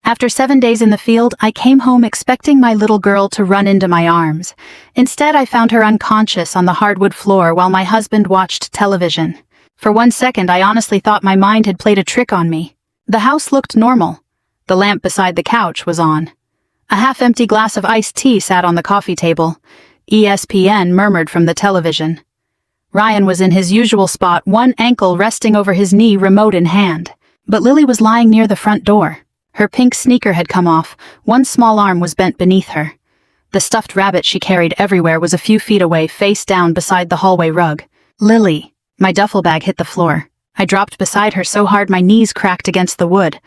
After 7 days in the field, I came home expecting my little girl to run into my arms. Instead, I found her unconscious on the hardwood floor while my husband watched television. For 1 second, I honestly thought my mind had played a trick on me. The house looked normal. The lamp beside the couch was on. A half-empty glass of iced tea sat on the coffee table. ESPN murmured from the television. Ryan was in his usual spot, one ankle resting over his knee, remote in hand. But Lily was lying near the front door. Her pink sneaker had come off, one small arm was bent beneath her. The stuffed rabbit she carried everywhere was a few feet away, face down beside the hallway rug. Lily. My duffel bag hit the floor. I dropped beside her so hard my knees cracked against the wood.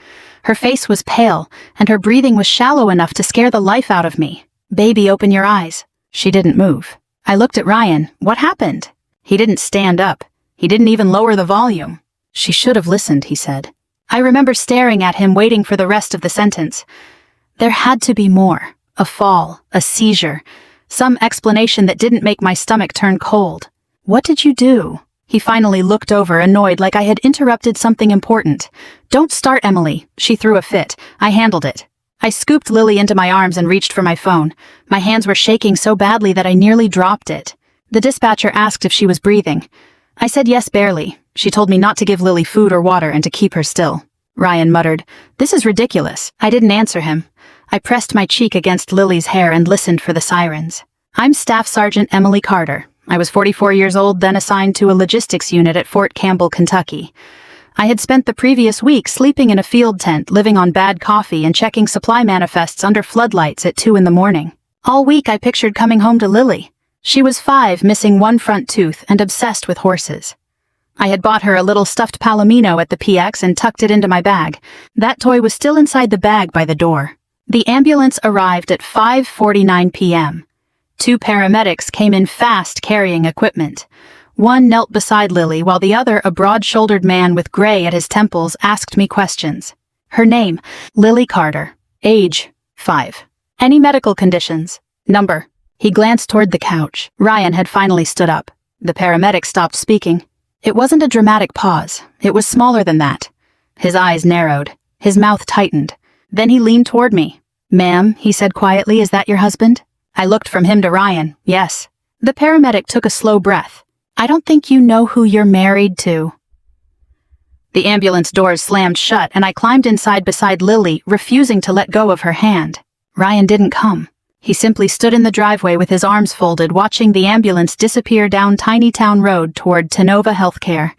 Her face was pale, and her breathing was shallow enough to scare the life out of me. "Baby, open your eyes." She didn't move. I looked at Ryan. What happened? He didn't stand up. He didn't even lower the volume. "She should have listened," he said. I remember staring at him, waiting for the rest of the sentence. There had to be more. A fall, a seizure, some explanation that didn't make my stomach turn cold. "What did you do?" He finally looked over, annoyed, like I had interrupted something important. "Don't start, Emily." She threw a fit. I handled it. I scooped Lily into my arms and reached for my phone. My hands were shaking so badly that I nearly dropped it. The dispatcher asked if she was breathing. I said yes, barely. She told me not to give Lily food or water and to keep her still. Ryan muttered, "This is ridiculous." I didn't answer him. I pressed my cheek against Lily's hair and listened for the sirens. I'm Staff Sergeant Emily Carter. I was 44 years old, then assigned to a logistics unit at Fort Campbell, Kentucky. I had spent the previous week sleeping in a field tent, living on bad coffee, and checking supply manifests under floodlights at 2 in the morning. All week I pictured coming home to Lily. She was 5, missing one front tooth, and obsessed with horses. I had bought her a little stuffed palomino at the PX and tucked it into my bag. That toy was still inside the bag by the door. The ambulance arrived at 5:49 p.m. 2 paramedics came in fast, carrying equipment. One knelt beside Lily, while the other, a broad-shouldered man with gray at his temples, asked me questions. Her name, Lily Carter. Age, 5. Any medical conditions? Number. He glanced toward the couch. Ryan had finally stood up. The paramedic stopped speaking. It wasn't a dramatic pause. It was smaller than that. His eyes narrowed. His mouth tightened. Then he leaned toward me. "Ma'am," he said quietly, "is that your husband?" I looked from him to Ryan. "Yes." The paramedic took a slow breath. "I don't think you know who you're married to." The ambulance doors slammed shut, and I climbed inside beside Lily, refusing to let go of her hand. Ryan didn't come. He simply stood in the driveway with his arms folded, watching the ambulance disappear down Tiny Town Road toward Tenova Healthcare.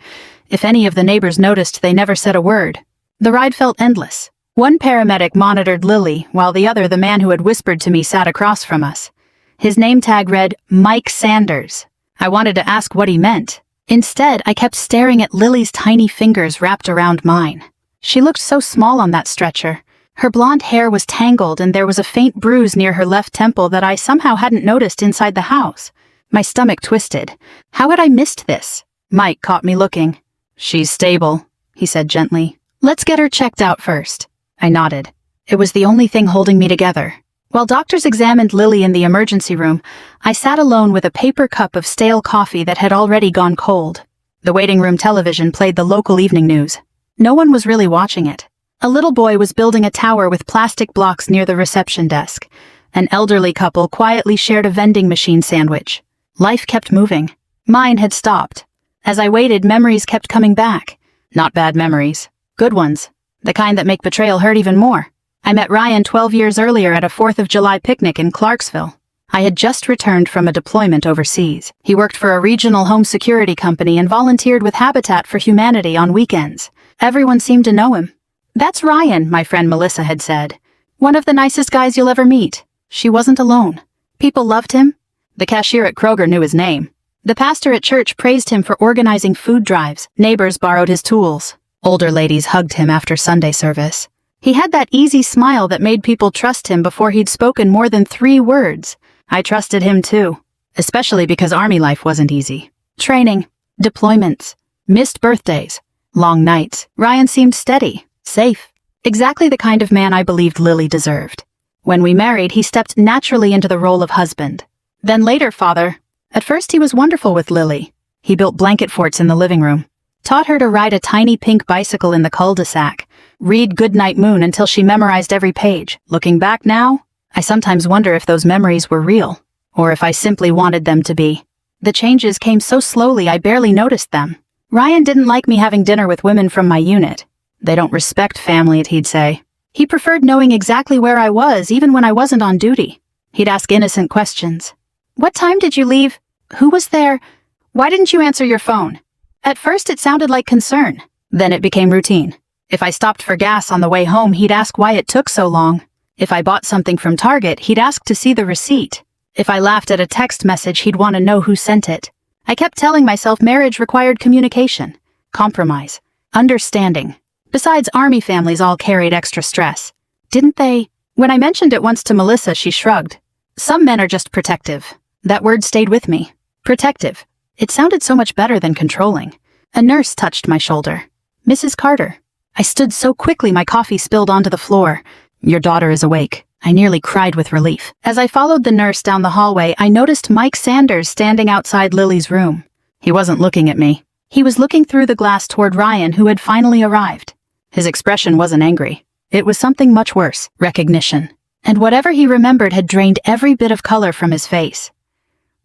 If any of the neighbors noticed, they never said a word. The ride felt endless. One paramedic monitored Lily, while the other, the man who had whispered to me, sat across from us. His name tag read, Mike Sanders. I wanted to ask what he meant. Instead, I kept staring at Lily's tiny fingers wrapped around mine. She looked so small on that stretcher. Her blonde hair was tangled, and there was a faint bruise near her left temple that I somehow hadn't noticed inside the house. My stomach twisted. How had I missed this? Mike caught me looking. "She's stable," he said gently. "Let's get her checked out first." I nodded. It was the only thing holding me together. While doctors examined Lily in the emergency room, I sat alone with a paper cup of stale coffee that had already gone cold. The waiting room television played the local evening news. No one was really watching it. A little boy was building a tower with plastic blocks near the reception desk. An elderly couple quietly shared a vending machine sandwich. Life kept moving. Mine had stopped. As I waited, memories kept coming back. Not bad memories. Good ones. The kind that make betrayal hurt even more. I met Ryan 12 years earlier at a 4th of July picnic in Clarksville. I had just returned from a deployment overseas. He worked for a regional home security company and volunteered with Habitat for Humanity on weekends. Everyone seemed to know him. "That's Ryan," my friend Melissa had said. "One of the nicest guys you'll ever meet." She wasn't alone. People loved him. The cashier at Kroger knew his name. The pastor at church praised him for organizing food drives. Neighbors borrowed his tools. Older ladies hugged him after Sunday service. He had that easy smile that made people trust him before he'd spoken more than 3 words. I trusted him too, especially because Army life wasn't easy. Training, deployments, missed birthdays, long nights. Ryan seemed steady, safe, exactly the kind of man I believed Lily deserved. When we married, he stepped naturally into the role of husband. Then later, father. At first, he was wonderful with Lily. He built blanket forts in the living room, taught her to ride a tiny pink bicycle in the cul-de-sac, read Goodnight Moon until she memorized every page. Looking back now, I sometimes wonder if those memories were real, or if I simply wanted them to be. The changes came so slowly I barely noticed them. Ryan didn't like me having dinner with women from my unit. They don't respect family, he'd say. He preferred knowing exactly where I was, even when I wasn't on duty. He'd ask innocent questions. What time did you leave? Who was there? Why didn't you answer your phone? At first it sounded like concern. Then it became routine. If I stopped for gas on the way home, he'd ask why it took so long. If I bought something from Target, he'd ask to see the receipt. If I laughed at a text message, he'd want to know who sent it. I kept telling myself marriage required communication, compromise, understanding. Besides, Army families all carried extra stress. Didn't they? When I mentioned it once to Melissa, she shrugged. Some men are just protective. That word stayed with me. Protective. It sounded so much better than controlling. A nurse touched my shoulder. Mrs. Carter. I stood so quickly my coffee spilled onto the floor. Your daughter is awake. I nearly cried with relief. As I followed the nurse down the hallway, I noticed Mike Sanders standing outside Lily's room. He wasn't looking at me. He was looking through the glass toward Ryan, who had finally arrived. His expression wasn't angry. It was something much worse, recognition. And whatever he remembered had drained every bit of color from his face.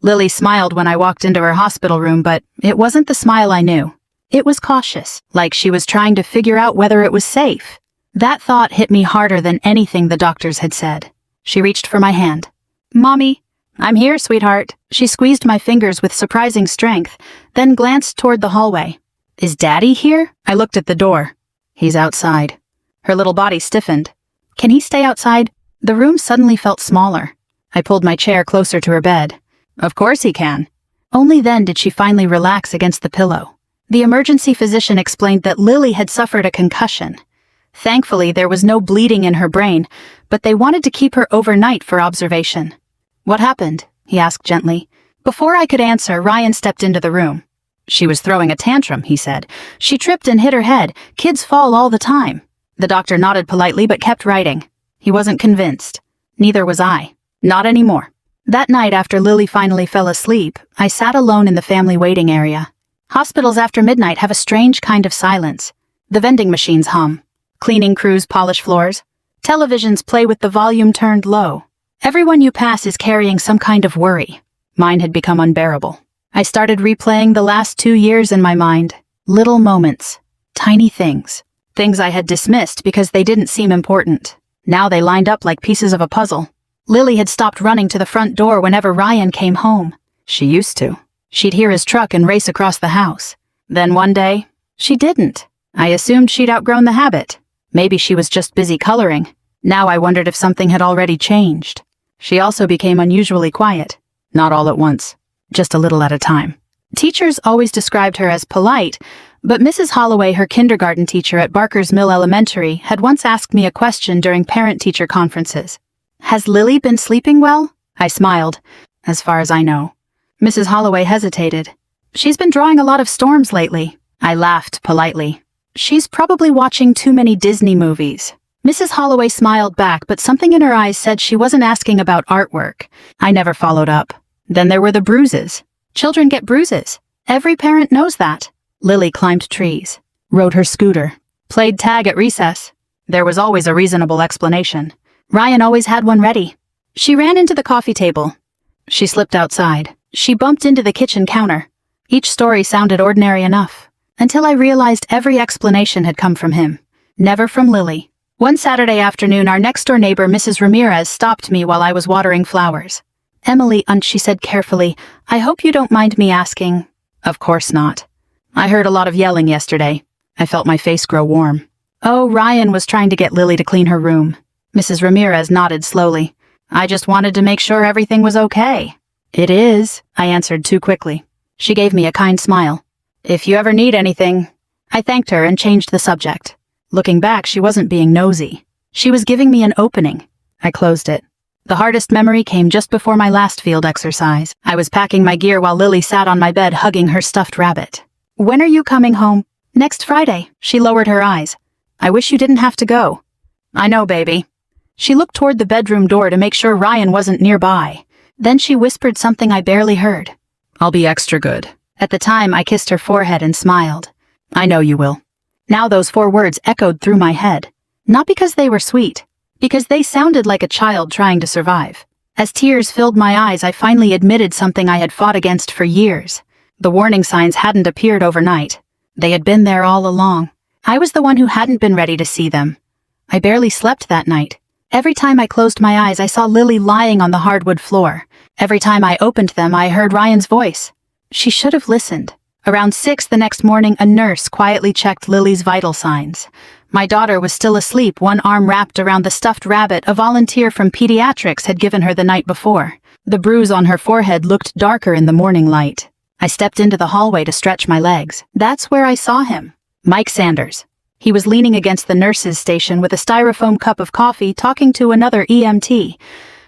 Lily smiled when I walked into her hospital room, but it wasn't the smile I knew. It was cautious, like she was trying to figure out whether it was safe. That thought hit me harder than anything the doctors had said. She reached for my hand. Mommy, I'm here, sweetheart. She squeezed my fingers with surprising strength, then glanced toward the hallway. Is Daddy here? I looked at the door. He's outside. Her little body stiffened. Can he stay outside? The room suddenly felt smaller. I pulled my chair closer to her bed. Of course he can. Only then did she finally relax against the pillow. The emergency physician explained that Lily had suffered a concussion. Thankfully, there was no bleeding in her brain, but they wanted to keep her overnight for observation. What happened? He asked gently. Before I could answer, Ryan stepped into the room. She was throwing a tantrum, he said. She tripped and hit her head. Kids fall all the time. The doctor nodded politely but kept writing. He wasn't convinced. Neither was I. Not anymore. That night, after Lily finally fell asleep, I sat alone in the family waiting area. Hospitals after midnight have a strange kind of silence. The vending machines hum. Cleaning crews polish floors. Televisions play with the volume turned low. Everyone you pass is carrying some kind of worry. Mine had become unbearable. I started replaying the last 2 years in my mind. Little moments. Tiny things. Things I had dismissed because they didn't seem important. Now they lined up like pieces of a puzzle. Lily had stopped running to the front door whenever Ryan came home. She used to. She'd hear his truck and race across the house. Then one day, she didn't. I assumed she'd outgrown the habit. Maybe she was just busy coloring. Now I wondered if something had already changed. She also became unusually quiet. Not all at once. Just a little at a time. Teachers always described her as polite, but Mrs. Holloway, her kindergarten teacher at Barker's Mill Elementary, had once asked me a question during parent-teacher conferences. Has Lily been sleeping well? I smiled. As far as I know. Mrs. Holloway hesitated. She's been drawing a lot of storms lately. I laughed politely. She's probably watching too many Disney movies. Mrs. Holloway smiled back, but something in her eyes said she wasn't asking about artwork. I never followed up. Then there were the bruises. Children get bruises. Every parent knows that. Lily climbed trees, rode her scooter, played tag at recess. There was always a reasonable explanation. Ryan always had one ready. She ran into the coffee table. She slipped outside. She bumped into the kitchen counter. Each story sounded ordinary enough, until I realized every explanation had come from him, never from Lily. One Saturday afternoon, our next-door neighbor, Mrs. Ramirez, stopped me while I was watering flowers. Emily, she said carefully, I hope you don't mind me asking. Of course not. I heard a lot of yelling yesterday. I felt my face grow warm. Oh, Ryan was trying to get Lily to clean her room. Mrs. Ramirez nodded slowly. I just wanted to make sure everything was okay. It is, I answered too quickly. She gave me a kind smile. If you ever need anything. I thanked her and changed the subject. Looking back, she wasn't being nosy. She was giving me an opening. I closed it. The hardest memory came just before my last field exercise. I was packing my gear while Lily sat on my bed hugging her stuffed rabbit. When are you coming home? Next Friday. She lowered her eyes. I wish you didn't have to go. I know, baby. She looked toward the bedroom door to make sure Ryan wasn't nearby. Then she whispered something I barely heard. I'll be extra good. At the time, I kissed her forehead and smiled. I know you will. Now those 4 words echoed through my head. Not because they were sweet, because they sounded like a child trying to survive. As tears filled my eyes, I finally admitted something I had fought against for years. The warning signs hadn't appeared overnight. They had been there all along. I was the one who hadn't been ready to see them. I barely slept that night. Every time I closed my eyes, I saw Lily lying on the hardwood floor. Every time I opened them, I heard Ryan's voice. She should have listened. Around 6 the next morning, a nurse quietly checked Lily's vital signs. My daughter was still asleep, one arm wrapped around the stuffed rabbit a volunteer from pediatrics had given her the night before. The bruise on her forehead looked darker in the morning light. I stepped into the hallway to stretch my legs. That's where I saw him. Mike Sanders. He was leaning against the nurse's station with a styrofoam cup of coffee, talking to another EMT.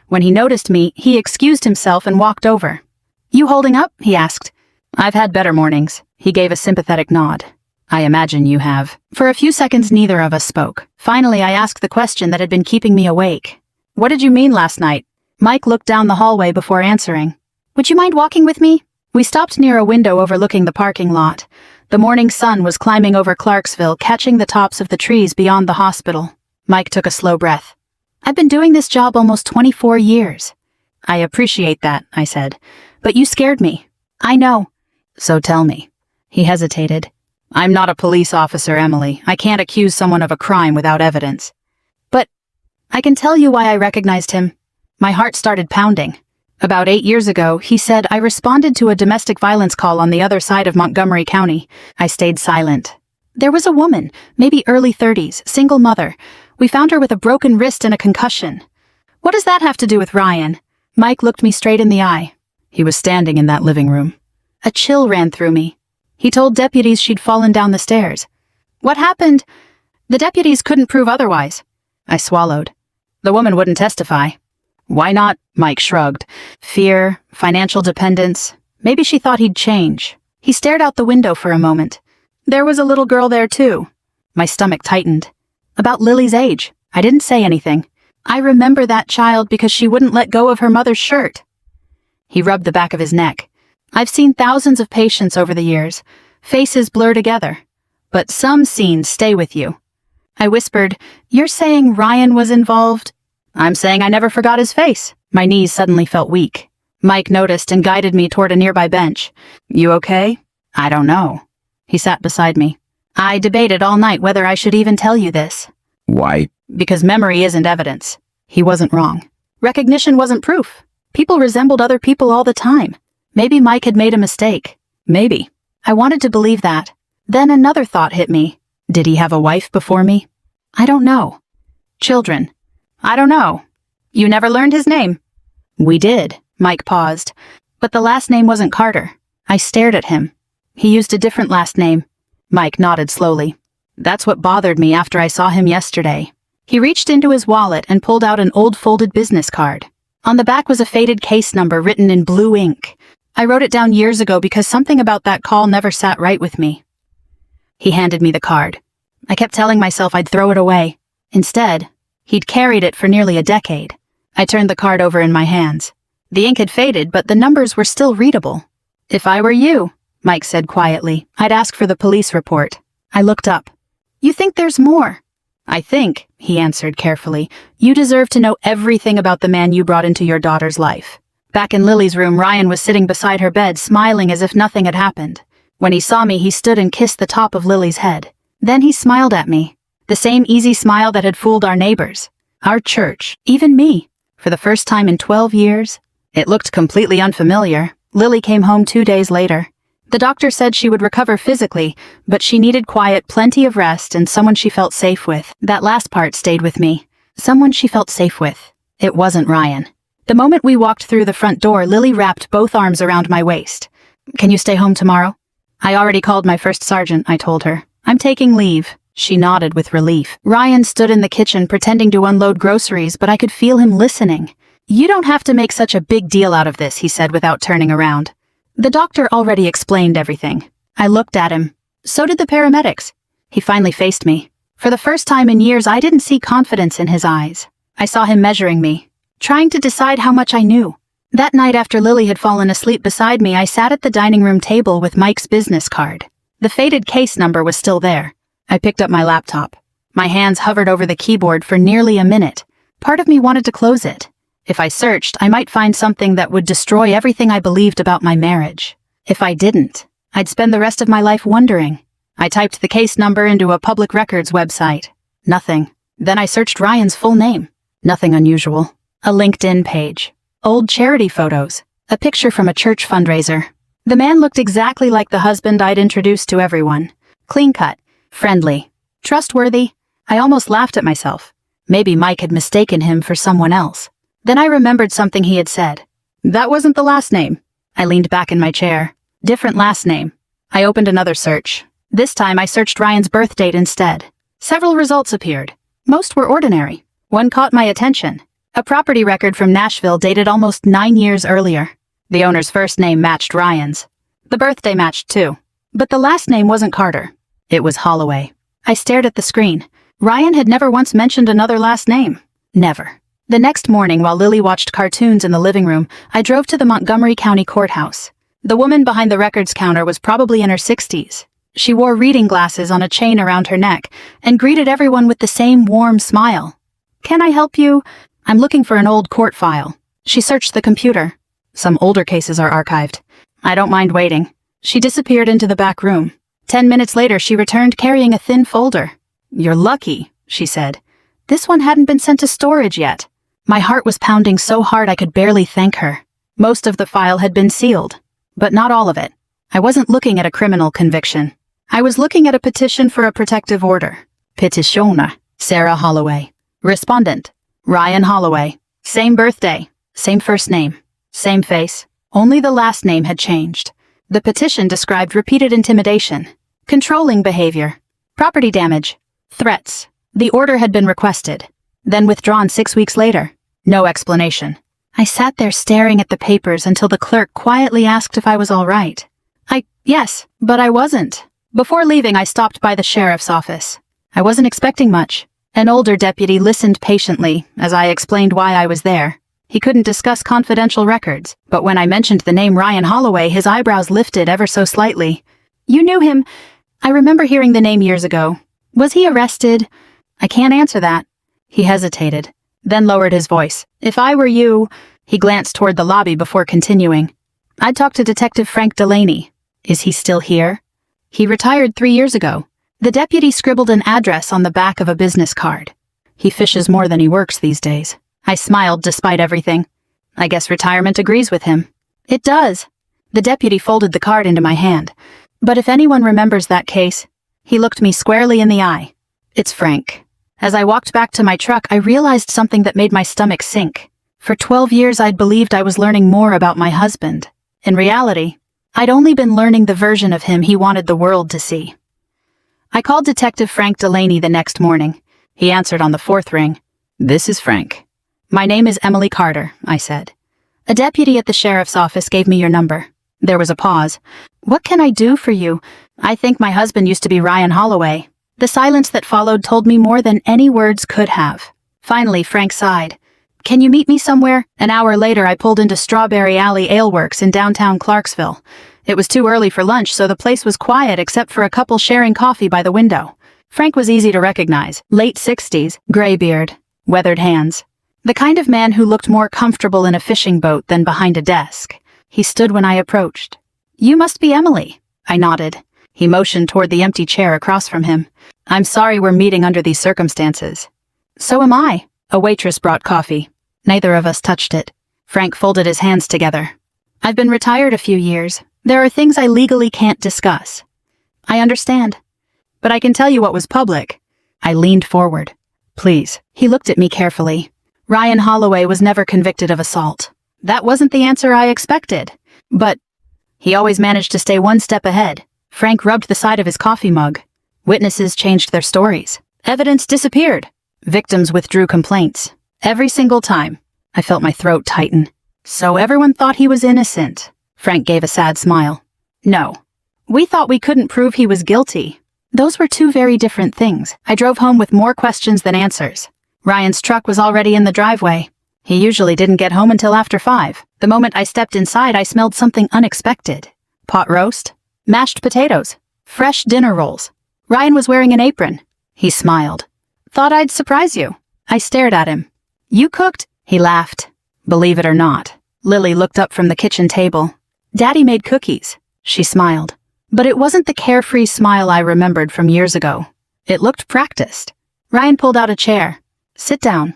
When he noticed me, he excused himself and walked over. "You holding up?" he asked. "I've had better mornings." He gave a sympathetic nod. "I imagine you have." For a few seconds, neither of us spoke. Finally, I asked the question that had been keeping me awake. "What did you mean last night?" Mike looked down the hallway before answering. "Would you mind walking with me?" We stopped near a window overlooking the parking lot. The morning sun was climbing over Clarksville, catching the tops of the trees beyond the hospital. Mike took a slow breath. "I've been doing this job almost 24 years. "I appreciate that," I said. "But you scared me." "I know." "So tell me." He hesitated. "I'm not a police officer, Emily. I can't accuse someone of a crime without evidence." "But I can tell you why I recognized him." My heart started pounding. About 8 years ago, he said, I responded to a domestic violence call on the other side of Montgomery County. I stayed silent. There was a woman, maybe early 30s, single mother. We found her with a broken wrist and a concussion. "What does that have to do with Ryan?" Mike looked me straight in the eye. He was standing in that living room. A chill ran through me. He told deputies she'd fallen down the stairs. "What happened?" "The deputies couldn't prove otherwise." I swallowed. "The woman wouldn't testify." "Why not?" Mike shrugged. "Fear, financial dependence. Maybe she thought he'd change." He stared out the window for a moment. "There was a little girl there too." My stomach tightened. "About Lily's age." I didn't say anything. "I remember that child because she wouldn't let go of her mother's shirt." He rubbed the back of his neck. "I've seen thousands of patients over the years. Faces blur together. But some scenes stay with you." I whispered, "You're saying Ryan was involved?" "I'm saying I never forgot his face." My knees suddenly felt weak. Mike noticed and guided me toward a nearby bench. "You okay?" "I don't know." He sat beside me. "I debated all night whether I should even tell you this." "Why?" "Because memory isn't evidence." He wasn't wrong. Recognition wasn't proof. People resembled other people all the time. Maybe Mike had made a mistake. Maybe. I wanted to believe that. Then another thought hit me. Did he have a wife before me? I don't know. Children? I don't know. You never learned his name? We did. Mike paused. But the last name wasn't Carter. I stared at him. He used a different last name. Mike nodded slowly. That's what bothered me after I saw him yesterday. He reached into his wallet and pulled out an old folded business card. On the back was a faded case number written in blue ink. I wrote it down years ago because something about that call never sat right with me. He handed me the card. I kept telling myself I'd throw it away. Instead, he'd carried it for nearly a decade. I turned the card over in my hands. The ink had faded, but the numbers were still readable. If I were you, Mike said quietly, I'd ask for the police report. I looked up. You think there's more? I think, he answered carefully, you deserve to know everything about the man you brought into your daughter's life. Back in Lily's room, Ryan was sitting beside her bed, smiling as if nothing had happened. When he saw me, he stood and kissed the top of Lily's head. Then he smiled at me. The same easy smile that had fooled our neighbors, our church, even me. For the first time in 12 years, it looked completely unfamiliar. Lily came home 2 days later. The doctor said she would recover physically, but she needed quiet, plenty of rest, and someone she felt safe with. That last part stayed with me. Someone she felt safe with. It wasn't Ryan. The moment we walked through the front door, Lily wrapped both arms around my waist. Can you stay home tomorrow? I already called my first sergeant, I told her. I'm taking leave. She nodded with relief. Ryan stood in the kitchen pretending to unload groceries, but I could feel him listening. You don't have to make such a big deal out of this, he said without turning around. The doctor already explained everything. I looked at him. So did the paramedics. He finally faced me. For the first time in years, I didn't see confidence in his eyes. I saw him measuring me, trying to decide how much I knew. That night after Lily had fallen asleep beside me, I sat at the dining room table with Mike's business card. The faded case number was still there. I picked up my laptop. My hands hovered over the keyboard for nearly a minute. Part of me wanted to close it. If I searched, I might find something that would destroy everything I believed about my marriage. If I didn't, I'd spend the rest of my life wondering. I typed the case number into a public records website. Nothing. Then I searched Ryan's full name. Nothing unusual. A LinkedIn page. Old charity photos. A picture from a church fundraiser. The man looked exactly like the husband I'd introduced to everyone. Clean-cut. Friendly. Trustworthy. I almost laughed at myself. Maybe Mike had mistaken him for someone else. Then I remembered something he had said. That wasn't the last name. I leaned back in my chair. Different last name. I opened another search. This time I searched Ryan's birth date instead. Several results appeared. Most were ordinary. One caught my attention. A property record from Nashville dated almost 9 years earlier. The owner's first name matched Ryan's. The birthday matched too. But the last name wasn't Carter. It was Holloway. I stared at the screen. Ryan had never once mentioned another last name. Never. The next morning, while Lily watched cartoons in the living room, I drove to the Montgomery County Courthouse. The woman behind the records counter was probably in her 60s. She wore reading glasses on a chain around her neck and greeted everyone with the same warm smile. "Can I help you? I'm looking for an old court file." She searched the computer. "Some older cases are archived. I don't mind waiting." She disappeared into the back room. 10 minutes later, she returned carrying a thin folder. "You're lucky," she said. This one hadn't been sent to storage yet. My heart was pounding so hard I could barely thank her. Most of the file had been sealed, but not all of it. I wasn't looking at a criminal conviction. I was looking at a petition for a protective order. Petitioner, Sarah Holloway. Respondent, Ryan Holloway. Same birthday, same first name, same face. Only the last name had changed. The petition described repeated intimidation, controlling behavior, property damage, threats. The order had been requested, then withdrawn 6 weeks later. No explanation. I sat there staring at the papers until the clerk quietly asked if I was all right. Yes, but I wasn't. Before leaving, I stopped by the sheriff's office. I wasn't expecting much. An older deputy listened patiently as I explained why I was there. He couldn't discuss confidential records, but when I mentioned the name Ryan Holloway, his eyebrows lifted ever so slightly. "You knew him. I remember hearing the name years ago. Was he arrested?" "I can't answer that." He hesitated, then lowered his voice. "If I were you..." He glanced toward the lobby before continuing. "I'd talk to Detective Frank Delaney. Is he still here?" "He retired 3 years ago." The deputy scribbled an address on the back of a business card. "He fishes more than he works these days." I smiled despite everything. "I guess retirement agrees with him." "It does." The deputy folded the card into my hand. "But if anyone remembers that case..." He looked me squarely in the eye. "It's Frank." As I walked back to my truck, I realized something that made my stomach sink. For 12 years, I'd believed I was learning more about my husband. In reality, I'd only been learning the version of him he wanted the world to see. I called Detective Frank Delaney the next morning. He answered on the 4th ring. "This is Frank." "My name is Emily Carter," I said. "A deputy at the sheriff's office gave me your number." There was a pause. "What can I do for you? I think my husband used to be Ryan Holloway." The silence that followed told me more than any words could have. Finally, Frank sighed. "Can you meet me somewhere?" An hour later, I pulled into Strawberry Alley Ale Works in downtown Clarksville. It was too early for lunch, so the place was quiet except for a couple sharing coffee by the window. Frank was easy to recognize. Late 60s, gray beard, weathered hands. The kind of man who looked more comfortable in a fishing boat than behind a desk. He stood when I approached. "You must be Emily." I nodded. He motioned toward the empty chair across from him. "I'm sorry we're meeting under these circumstances." "So am I." A waitress brought coffee. Neither of us touched it. Frank folded his hands together. "I've been retired a few years. There are things I legally can't discuss." "I understand. But I can tell you what was public." I leaned forward. "Please." He looked at me carefully. "Ryan Holloway was never convicted of assault." That wasn't the answer I expected. But he always managed to stay one step ahead. Frank rubbed the side of his coffee mug. "Witnesses changed their stories. Evidence disappeared. Victims withdrew complaints. Every single time." I felt my throat tighten. "So everyone thought he was innocent." Frank gave a sad smile. "No. We thought we couldn't prove he was guilty." Those were two very different things. I drove home with more questions than answers. Ryan's truck was already in the driveway. He usually didn't get home until after 5. The moment I stepped inside, I smelled something unexpected. Pot roast, mashed potatoes, fresh dinner rolls. Ryan was wearing an apron. He smiled. Thought I'd surprise you. I stared at him. You cooked? He laughed. Believe it or not. Lily looked up from the kitchen table. Daddy made cookies. She smiled. But it wasn't the carefree smile I remembered from years ago. It looked practiced. Ryan pulled out a chair. Sit down.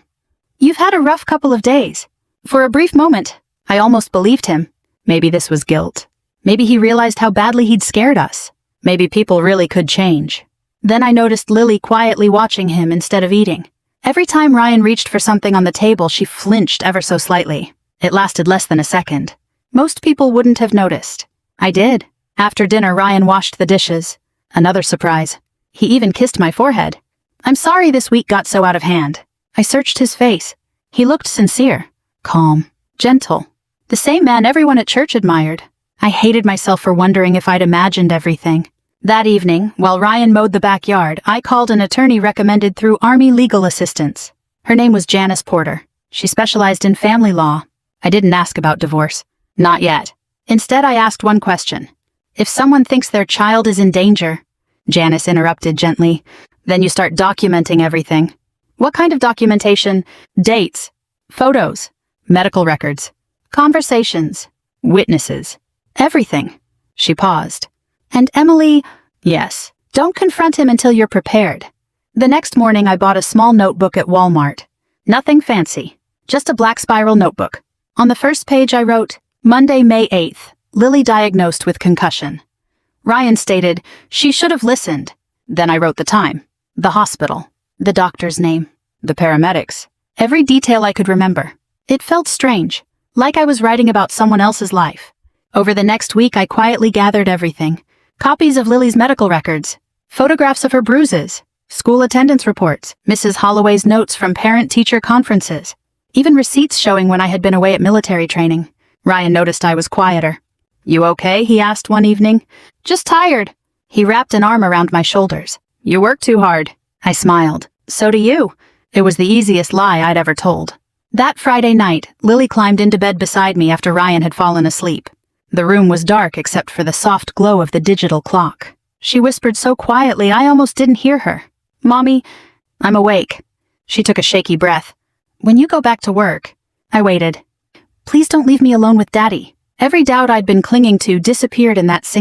You've had a rough couple of days. For a brief moment, I almost believed him. Maybe this was guilt. Maybe he realized how badly he'd scared us. Maybe people really could change. Then I noticed Lily quietly watching him instead of eating. Every time Ryan reached for something on the table, she flinched ever so slightly. It lasted less than a second. Most people wouldn't have noticed. I did. After dinner, Ryan washed the dishes. Another surprise. He even kissed my forehead. I'm sorry this week got so out of hand. I searched his face. He looked sincere, calm, gentle. The same man everyone at church admired. I hated myself for wondering if I'd imagined everything. That evening, while Ryan mowed the backyard, I called an attorney recommended through Army Legal Assistance. Her name was Janice Porter. She specialized in family law. I didn't ask about divorce. Not yet. Instead, I asked one question. If someone thinks their child is in danger, Janice interrupted gently, then you start documenting everything. What kind of documentation? Dates, photos, medical records, conversations, witnesses, everything. She paused. And Emily, yes, don't confront him until you're prepared. The next morning I bought a small notebook at Walmart. Nothing fancy, just a black spiral notebook. On the first page I wrote, Monday, May 8th, Lily diagnosed with concussion. Ryan stated, she should have listened. Then I wrote the time, the hospital, the doctor's name, the paramedics, every detail I could remember. It felt strange, like I was writing about someone else's life. Over the next week I quietly gathered everything. Copies of Lily's medical records, photographs of her bruises, school attendance reports, Mrs. Holloway's notes from parent-teacher conferences, even receipts showing when I had been away at military training. Ryan noticed I was quieter. You okay? He asked one evening. Just tired. He wrapped an arm around my shoulders. You work too hard. I smiled. So do you. It was the easiest lie I'd ever told. That Friday night, Lily climbed into bed beside me after Ryan had fallen asleep. The room was dark except for the soft glow of the digital clock. She whispered so quietly I almost didn't hear her. Mommy, I'm awake. She took a shaky breath. When you go back to work. I waited. Please don't leave me alone with Daddy. Every doubt I'd been clinging to disappeared in that single